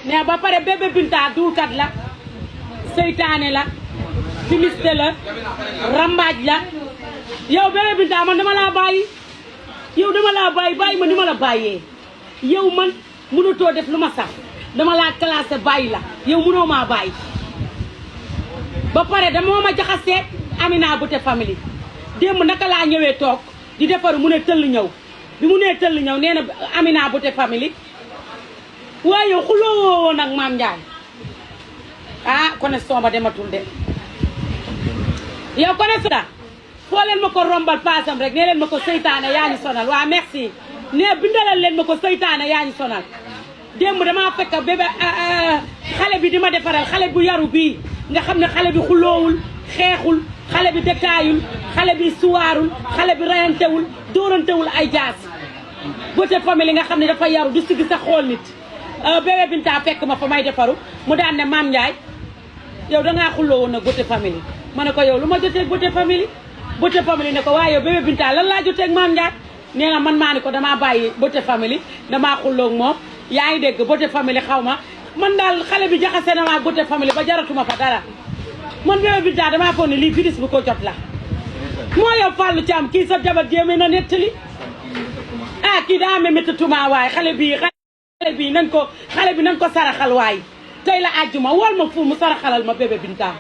ne ba pare bébé Binta duulkat la seytaane la filiste la rambaaj la yow bébé Binta man dama laa bàyyi yow dama laa bàyyi ma ni ma la bàyyee yow man mënutoo def lu ma sax dama laa classé bàyyi la yow mënoo maa bàyyi ba pare dama ma jaxasee Amina Beauté Family démb naka laa ñëwee toog di defaru mu ne tëll ñëw bi mu nee tëll ñëw nee na Amina Beauté Family waaye yow xuloo woon ak Mame Ndiaye ah connexion ba dematul de yow connexion da foo leen ma ko rombal paasam rek nee leen ma ko seytaane yaa ñu sonal waa merci ne bindalal leen ma ko seytaane yaa ñu sonal démb damaa fekk bébé xale bi di ma defaral xale bu yaru bii nga xam ne xale bi xuloowul xeexul xale bi dëkkaayul xale bi suwaarul xale bi rayantewul dóorantewul ay jaas Beauté Family nga xam ne dafa yaru du siggi sa xool nit bébé Binta fekk ma fa may defaru mu daan ne Mame Ndiaye yow dangaa xulloo woon nag Beauté Family ma ne ko yow lu ma jotee Beauté Family Beauté Family ne ko waaye yow bébé Binta lan laa jotee ak Mame Ndiaye nee na man maa ni ko damaa bàyyi Beauté Family damaa xulloo ak moom yaa ngi dégg Beauté Family xaw ma man daal xale bi jaxase na waa Beauté Family ba jaratuma fa dara man bébé Binta damaa foog ne lii virus bu ko jot la moo yow Fallou Thiam kii sa jabar jéeme na nettali ah kii daa amee méttatuma waaye xale bi nañ ko saraxal waay tey la àjjuma wol ma fu mu saraxalal ma bébé Binta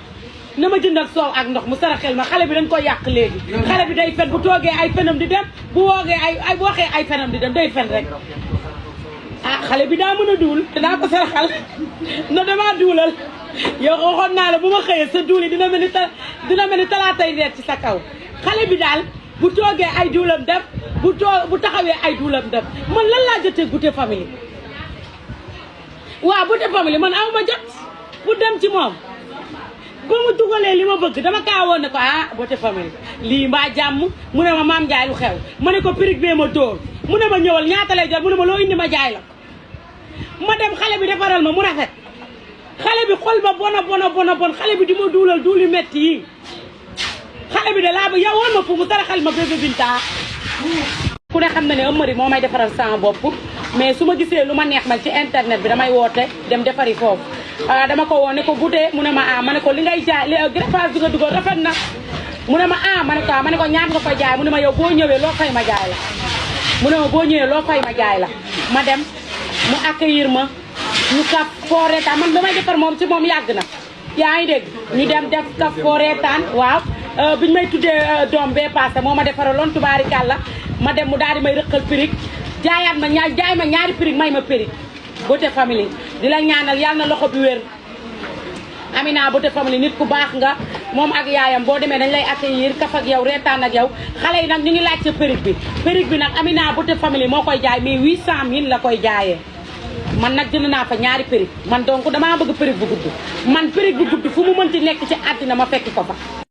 na ma jëndal soow ak ndox mu saraxel ma xale bi dañ ko yàq léegi xale bi day fen bu toogee ay fenam di dem bu woogee ay waxee ay fenam di dem day fen rek ah xale bi daa mën a duul danaa ko saraxal na damaa duulal yow waxoon naa la bu ma xëyee sa duul yi dina mel ni talaatay reer ci sa kaw xale bi daal bu toogee ay duulam dem bu taxawee ay duulam dem man lan laa jotee Beauté Family waaw Beauté Family man aw ma jot bu dem ci moom ba mu dugalee li ma bëgg dama kaa woon ne ko ah Beauté Family lii mbaa jàmm mu ne ma Mame Ndiaye lu xew ma ne ko pirig bee ma dóor mu ne ma ñëwal ñaata lay jot mu ne ma loo indi ma jaay la ko ma dem xale bi defaral ma mu rafet xale bi xol ba bon xale bi di ma duulal duuli metti yi xale bi de laa ba yow woon ma fu mu saraxal ma bébé Binta ku ne xam na ne Amary moo may defaral sama bopp mais su ma gisee lu ma neex man ci internet bi damay woote dem defari foofu dama ko woon ne ko Beauté mu ne ma ah ma ne ko li ngay jaay greffage bi nga dugal rafet na mu ne ma ah ma ne ko ñaat nga koy jaay mu ne ma yow boo ñëwee loo fay ma jaay la mu ne ma boo ñëwee loo fay ma jaay la ma dem mu accueillir ma ñu kaf foo reetaan man damay defar moom ci moom yàgg na yaa ngi dégg ñu dem def kaf foo reetaan waaw biñu may tuddee doom bee passé moo ma defaraloon tubaarikàlla ma dem mu daal di may rëqal pirig jaayaat ma jaay ma ñaari pirig may ma pirig Beauté Family di la ñaanal yàlla na loxo bi wér Amina Beauté Family nit ku baax nga moom ak yaayam boo demee dañ lay accueillir kaf ak yow reetaan ak yow xale yi nag ñu ngi laaj sa pirig bi nag Amina Beauté Family moo koy jaay mais 800000 la koy jaayee man nag jënd naa fa ñaari pirig man donc damaa bëgg pirig bu gudd man pirig bu gudd fu mu mënti nekk ci àddina ma fekki ko fa